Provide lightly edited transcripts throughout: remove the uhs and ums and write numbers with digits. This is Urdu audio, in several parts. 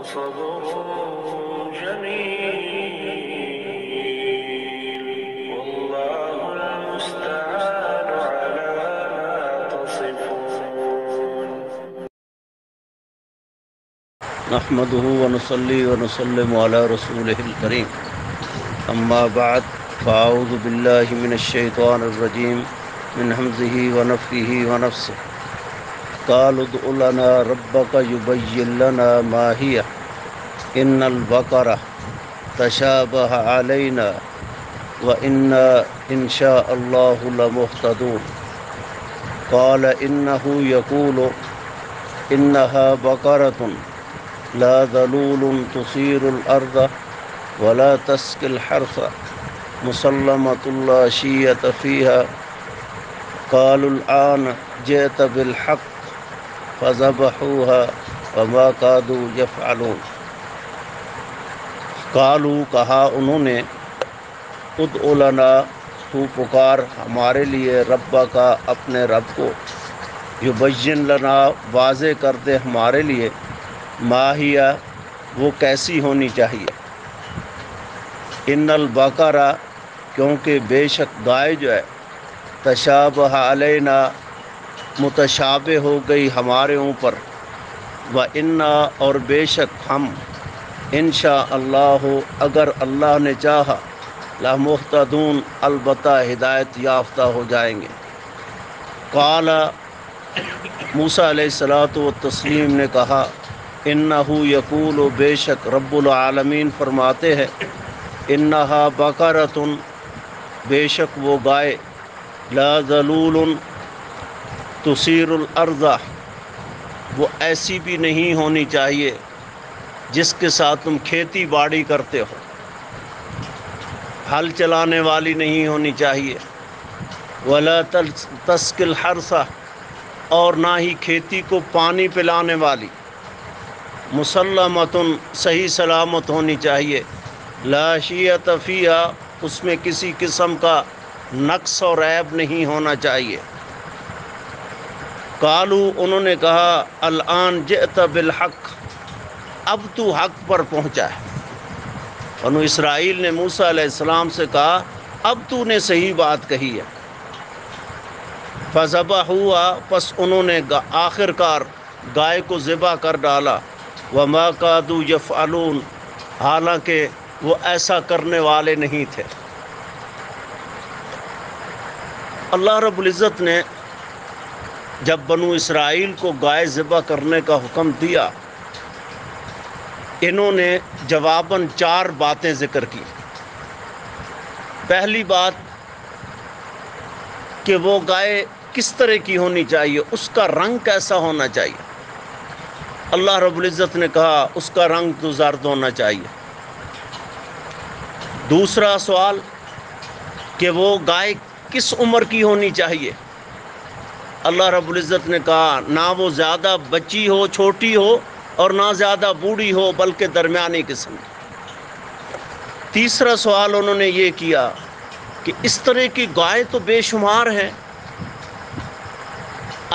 صبر جميل والله المستعان على ما تصفون. نحمده ونصلي ونسلم على رسوله الكريم اما بعد فاعوذ بالله من الشيطان الرجيم من همزه ونفخه ونفسه قالوا ادع لنا ربك يبين لنا ما هي ان البقرة تشابه علينا وإنا إن شاء الله لمهتدون. قال إنه يقول إنها بقرة لا ذلول تثير الأرض ولا تسقي الحرث مسلمة لا شية فيها. قالوا الآن جئت بالحق فذبحوها وما كادوا يفعلون. قالوا کہا انہوں نے ادع لنا تو پکار ہمارے لیے ربا کا اپنے رب کو یبین لنا واضح کر دے ہمارے لیے ماہیہ وہ کیسی ہونی چاہیے. ان البقرہ کیونکہ بے شک گائے جو ہے تشابہ علینا متشابہ ہو گئی ہمارے اوپر وَإِنَّا اور بے شک ہم انشاء اللہ اگر اللہ نے چاہا لَمُهْتَدُونَ البتہ ہدایت یافتہ ہو جائیں گے. قال موسیٰ علیہ الصلوۃ والتسلیم نے کہا انہ یقول بے شک رب العالمین فرماتے ہیں انہا بقرۃ بے شک وہ گائے لا ذلول تثیر الارض وہ ایسی بھی نہیں ہونی چاہیے جس کے ساتھ تم کھیتی باڑی کرتے ہو، ہل چلانے والی نہیں ہونی چاہیے. ولا تسقی الحرث اور نہ ہی کھیتی کو پانی پلانے والی. مسلمۃ صحیح سلامت ہونی چاہیے. لا شیۃ فیہا اس میں کسی قسم کا نقص اور عیب نہیں ہونا چاہیے. قالوا انہوں نے کہا الآن جئت بالحق اب تو حق پر پہنچا ہے. بنو اسرائیل نے موسیٰ علیہ السلام سے کہا اب تو نے صحیح بات کہی ہے. فذبحوها پس انہوں نے آخر کار گائے کو ذبح کر ڈالا. وما كادوا يفعلون حالانکہ وہ ایسا کرنے والے نہیں تھے. اللہ رب العزت نے جب بنو اسرائیل کو گائے ذبح کرنے کا حکم دیا انہوں نے جواباً 4 باتیں ذکر کی. پہلی بات کہ وہ گائے کس طرح کی ہونی چاہیے، اس کا رنگ کیسا ہونا چاہیے. اللہ رب العزت نے کہا اس کا رنگ تو زرد ہونا چاہیے. دوسرا سوال کہ وہ گائے کس عمر کی ہونی چاہیے. اللہ رب العزت نے کہا نہ وہ زیادہ بچی ہو چھوٹی ہو اور نہ زیادہ بوڑھی ہو بلکہ درمیانی قسم کی. تیسرا سوال انہوں نے یہ کیا کہ اس طرح کی گائے تو بے شمار ہیں،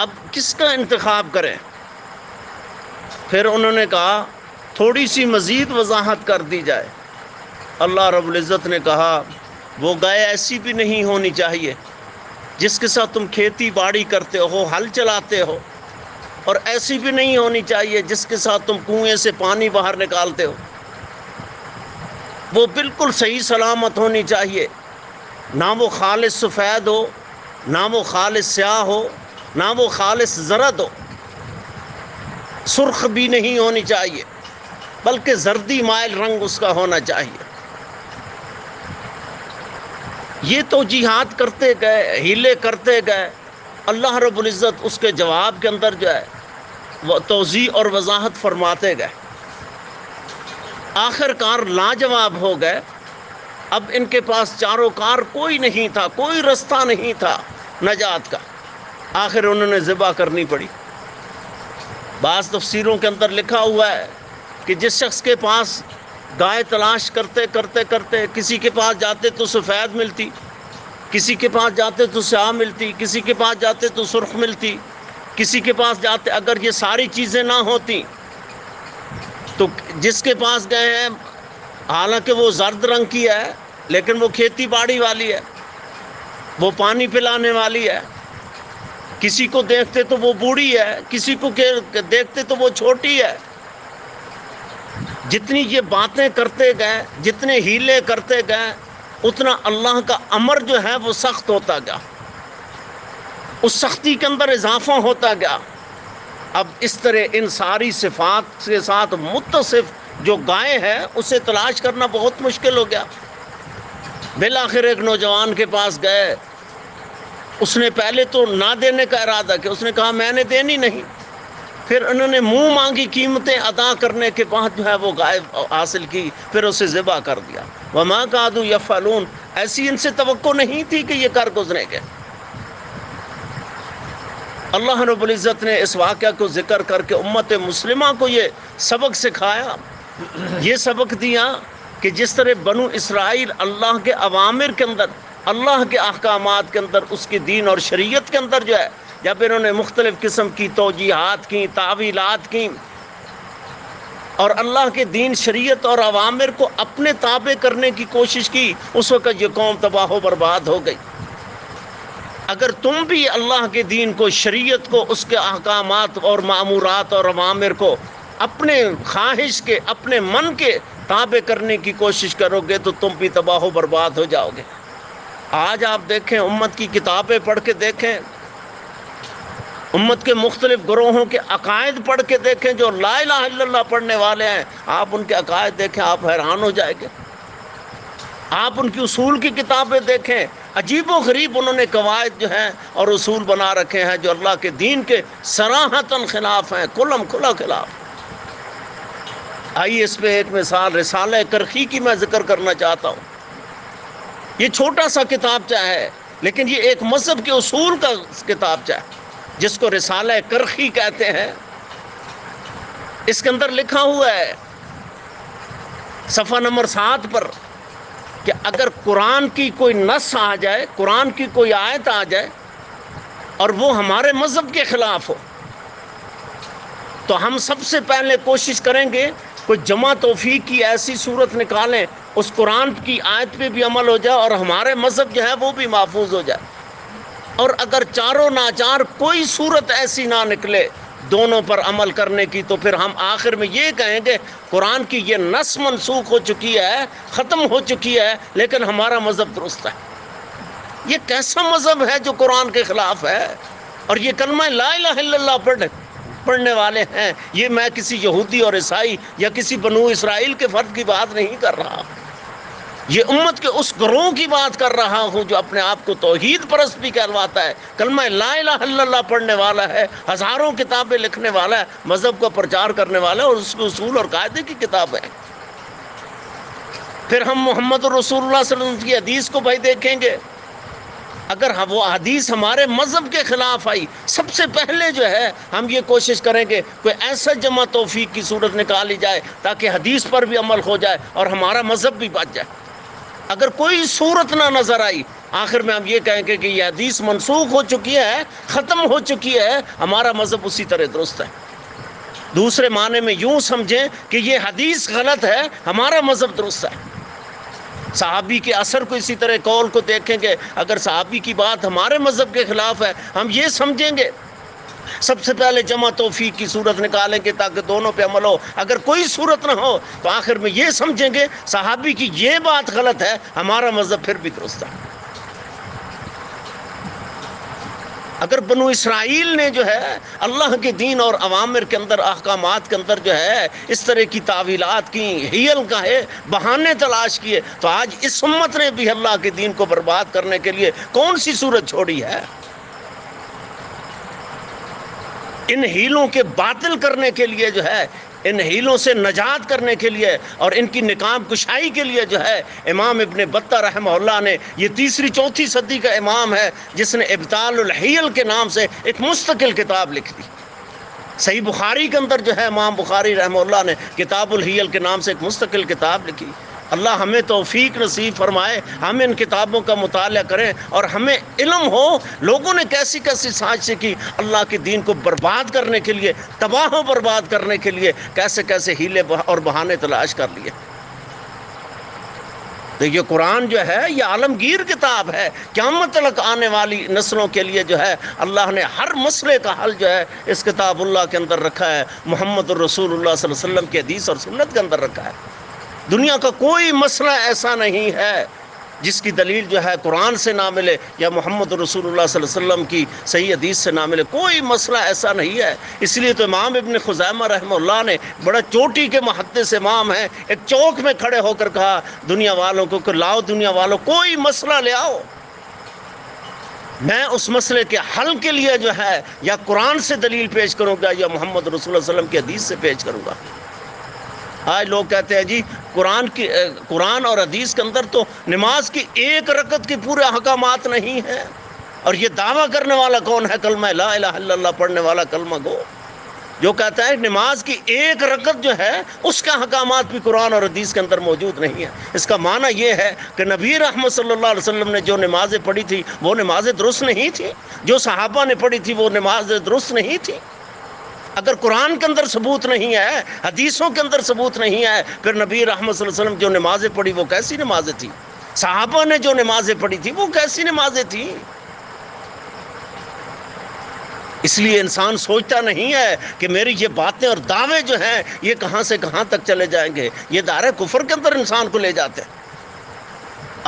اب کس کا انتخاب کریں. پھر انہوں نے کہا تھوڑی سی مزید وضاحت کر دی جائے. اللہ رب العزت نے کہا وہ گائے ایسی بھی نہیں ہونی چاہیے جس کے ساتھ تم کھیتی باڑی کرتے ہو، ہل چلاتے ہو، اور ایسی بھی نہیں ہونی چاہیے جس کے ساتھ تم کنویں سے پانی باہر نکالتے ہو. وہ بالکل صحیح سلامت ہونی چاہیے، نہ وہ خالص سفید ہو، نہ وہ خالص سیاہ ہو، نہ وہ خالص زرد ہو. سرخ بھی نہیں ہونی چاہیے بلکہ زردی مائل رنگ اس کا ہونا چاہیے. یہ توجیہات کرتے گئے، ہیلے کرتے گئے. اللہ رب العزت اس کے جواب کے اندر جو ہے وہ توضیح اور وضاحت فرماتے گئے. آخر کار لاجواب ہو گئے. اب ان کے پاس چاروں کار کوئی نہیں تھا، کوئی رستہ نہیں تھا نجات کا. آخر انہوں نے ذبح کرنی پڑی. بعض تفسیروں کے اندر لکھا ہوا ہے کہ جس شخص کے پاس گائے تلاش کرتے کرتے کرتے کسی کے پاس جاتے تو سفید ملتی، کسی کے پاس جاتے تو سیاہ ملتی، کسی کے پاس جاتے تو سرخ ملتی، کسی کے پاس جاتے اگر یہ ساری چیزیں نہ ہوتی تو جس کے پاس گئے ہیں حالانکہ وہ زرد رنگ کی ہے لیکن وہ کھیتی باڑی والی ہے، وہ پانی پلانے والی ہے، کسی کو دیکھتے تو وہ بوڑھی ہے، کسی کو دیکھتے تو وہ چھوٹی ہے۔ جتنی یہ باتیں کرتے گئے، جتنے ہیلے کرتے گئے، اتنا اللہ کا امر جو ہے وہ سخت ہوتا گیا، اس سختی کے اندر اضافہ ہوتا گیا۔ اب اس طرح ان ساری صفات کے ساتھ متصف جو گائے ہے اسے تلاش کرنا بہت مشکل ہو گیا۔ بالآخر ایک نوجوان کے پاس گئے، اس نے پہلے تو نہ دینے کا ارادہ کیا، اس نے کہا میں نے دینی نہیں، پھر انہوں نے منہ مانگی قیمتیں ادا کرنے کے بعد جو ہے وہ گائے حاصل کی، پھر اسے ذبح کر دیا۔ وما کادوا یفعلون، ایسی ان سے توقع نہیں تھی کہ یہ کر گزریں گے۔ اللہ رب العزت نے اس واقعہ کو ذکر کر کے امت مسلمہ کو یہ سبق سکھایا، یہ سبق دیا کہ جس طرح بنو اسرائیل اللہ کے اوامر کے اندر، اللہ کے احکامات کے اندر، اس کے دین اور شریعت کے اندر جو ہے جب انہوں نے مختلف قسم کی توجیہات کی، تعویلات کی اور اللہ کے دین، شریعت اور اوامر کو اپنے تابع کرنے کی کوشش کی، اس وقت یہ قوم تباہ و برباد ہو گئی۔ اگر تم بھی اللہ کے دین کو، شریعت کو، اس کے احکامات اور مامورات اور اوامر کو اپنے خواہش کے، اپنے من کے تابع کرنے کی کوشش کرو گے تو تم بھی تباہ و برباد ہو جاؤ گے۔ آج آپ دیکھیں، امت کی کتابیں پڑھ کے دیکھیں، امت کے مختلف گروہوں کے عقائد پڑھ کے دیکھیں، جو لا الہ الا اللہ پڑھنے والے ہیں، آپ ان کے عقائد دیکھیں، آپ حیران ہو جائیں گے۔ آپ ان کی اصول کی کتابیں دیکھیں، عجیب و غریب انہوں نے قواعد جو ہیں اور اصول بنا رکھے ہیں جو اللہ کے دین کے صراحتاً خلاف ہیں، کھلم کھلا خلاف۔ آئیے اس پہ ایک مثال رسالہ کرخی کی میں ذکر کرنا چاہتا ہوں۔ یہ چھوٹا سا کتابچہ ہے لیکن یہ ایک مذہب کے اصول کا کتابچہ ہے جس کو رسالہ کرخی کہتے ہیں۔ اس کے اندر لکھا ہوا ہے صفحہ نمبر 7 پر کہ اگر قرآن کی کوئی نص آ جائے، قرآن کی کوئی آیت آ جائے اور وہ ہمارے مذہب کے خلاف ہو تو ہم سب سے پہلے کوشش کریں گے کوئی جمع توفیق کی ایسی صورت نکالیں، اس قرآن کی آیت پہ بھی عمل ہو جائے اور ہمارے مذہب جو ہے وہ بھی محفوظ ہو جائے۔ اور اگر چاروں ناچار کوئی صورت ایسی نہ نکلے دونوں پر عمل کرنے کی، تو پھر ہم آخر میں یہ کہیں گے قرآن کی یہ نص منسوخ ہو چکی ہے، ختم ہو چکی ہے، لیکن ہمارا مذہب درست ہے۔ یہ کیسا مذہب ہے جو قرآن کے خلاف ہے؟ اور یہ کلمہ لا الہ الا اللہ پڑھنے والے ہیں۔ یہ میں کسی یہودی اور عیسائی یا کسی بنو اسرائیل کے فرد کی بات نہیں کر رہا، یہ امت کے اس گروہ کی بات کر رہا ہوں جو اپنے آپ کو توحید پرست بھی کہلواتا ہے، کلمہ لا الہ الا اللہ پڑھنے والا ہے، ہزاروں کتابیں لکھنے والا ہے، مذہب کا پرچار کرنے والا ہے اور اس کے اصول اور قاعدے کی کتاب ہے۔ پھر ہم محمد رسول اللہ صلی اللہ علیہ وسلم کی حدیث کو بھائی دیکھیں گے، اگر وہ حدیث ہمارے مذہب کے خلاف آئی، سب سے پہلے جو ہے ہم یہ کوشش کریں گے کوئی ایسا جمع توفیق کی صورت نکالی جائے تاکہ حدیث پر بھی عمل ہو جائے اور ہمارا مذہب بھی بچ جائے۔ اگر کوئی صورت نہ نظر آئی، آخر میں ہم یہ کہیں گے کہ یہ حدیث منسوخ ہو چکی ہے، ختم ہو چکی ہے، ہمارا مذہب اسی طرح درست ہے۔ دوسرے معنی میں یوں سمجھیں کہ یہ حدیث غلط ہے، ہمارا مذہب درست ہے۔ صحابی کے اثر کو اسی طرح قول کو دیکھیں گے، اگر صحابی کی بات ہمارے مذہب کے خلاف ہے ہم یہ سمجھیں گے سب سے پہلے جمع توفیق کی صورت نکالیں گے تاکہ دونوں پہ عمل ہو۔ اگر کوئی صورت نہ ہو تو آخر میں یہ سمجھیں گے صحابی کی یہ بات غلط ہے، ہمارا مذہب پھر بھی درست ہے۔ اگر بنو اسرائیل نے جو ہے اللہ کے دین اور اوامر کے اندر، احکامات کے اندر جو ہے اس طرح کی تعویلات کی، ہیل کا ہے، بہانے تلاش کیے، تو آج اس امت نے بھی اللہ کے دین کو برباد کرنے کے لیے کون سی صورت چھوڑی ہے؟ ان ہیلوں کے باطل کرنے کے لیے جو ہے، ان ہیلوں سے نجات کرنے کے لیے اور ان کی نقاب کشائی کے لیے جو ہے امام ابن بطہ رحمہ اللہ نے، یہ 3ری 4تھی صدی کا امام ہے جس نے ابطال الحیل کے نام سے ایک مستقل کتاب لکھ دی۔ صحیح بخاری کے اندر جو ہے امام بخاری رحمہ اللہ نے کتاب الحیل کے نام سے ایک مستقل کتاب لکھی۔ اللہ ہمیں توفیق نصیب فرمائے، ہم ان کتابوں کا مطالعہ کریں اور ہمیں علم ہو لوگوں نے کیسی کیسی سازشیں کی اللہ کے دین کو برباد کرنے کے لیے، تباہ و برباد کرنے کے لیے کیسے کیسے ہیلے اور بہانے تلاش کر لیے۔ دیکھیے قرآن جو ہے یہ عالمگیر کتاب ہے، قیامت تک آنے والی نسلوں کے لیے جو ہے اللہ نے ہر مسئلے کا حل جو ہے اس کتاب اللہ کے اندر رکھا ہے، محمد الرسول اللہ صلی اللہ علیہ وسلم کی حدیث اور سنت کے اندر رکھا ہے۔ دنیا کا کوئی مسئلہ ایسا نہیں ہے جس کی دلیل جو ہے قرآن سے نہ ملے یا محمد رسول اللہ صلی اللہ علیہ وسلم کی صحیح حدیث سے نہ ملے، کوئی مسئلہ ایسا نہیں ہے۔ اس لیے تو امام ابن خزیمہ رحمہ اللہ نے بڑا چوٹی کے محدث امام ہیں، ایک چوک میں کھڑے ہو کر کہا دنیا والوں کو کہ لاؤ دنیا والوں کوئی مسئلہ لے آؤ، میں اس مسئلے کے حل کے لیے جو ہے یا قرآن سے دلیل پیش کروں گا یا محمد رسول اللہ صلی اللہ علیہ وسلم کی حدیث سے پیش کروں گا۔ آج لوگ کہتے ہیں جی قرآن اور حدیث کے اندر تو نماز کی ایک رکعت کی پورے احکامات نہیں ہیں، اور یہ دعویٰ کرنے والا کون ہے؟ کلمہ لا الہ الا اللہ پڑھنے والا کلمہ گو، جو کہتا ہے نماز کی ایک رکعت جو ہے اس کا احکامات بھی قرآن اور حدیث کے اندر موجود نہیں ہے۔ اس کا معنی یہ ہے کہ نبی رحمت صلی اللہ علیہ وسلم نے جو نمازیں پڑھی تھی وہ نمازیں درست نہیں تھی، جو صحابہ نے پڑھی تھی وہ نمازیں درست نہیں تھی۔ اگر قرآن کے اندر ثبوت نہیں ہے، حدیثوں کے اندر ثبوت نہیں ہے، پھر نبی رحمت صلی اللہ علیہ وسلم جو نمازیں پڑھی وہ کیسی نمازیں تھیں؟ صحابہ نے جو نمازیں پڑھی تھی وہ کیسی نمازیں تھیں؟ اس لیے انسان سوچتا نہیں ہے کہ میری یہ باتیں اور دعوے جو ہیں یہ کہاں سے کہاں تک چلے جائیں گے، یہ دائرہ کفر کے اندر انسان کو لے جاتے ہیں۔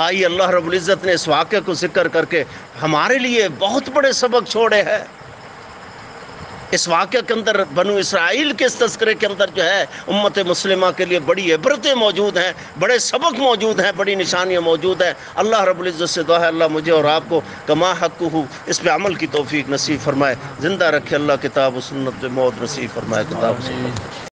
آئیے اللہ رب العزت نے اس واقعے کو ذکر کر کے ہمارے لیے بہت بڑے سبق چھوڑے ہیں۔ اس واقعے کے اندر بنو اسرائیل کے اس تذکرے کے اندر جو ہے امت مسلمہ کے لیے بڑی عبرتیں موجود ہیں، بڑے سبق موجود ہیں، بڑی نشانیاں موجود ہیں۔ اللہ رب العزت سے دعا ہے اللہ مجھے اور آپ کو کما حق ہو اس پہ عمل کی توفیق نصیب فرمائے، زندہ رکھے اللہ کتاب و سنت پہ موت نصیب فرمائے، کتاب و سنت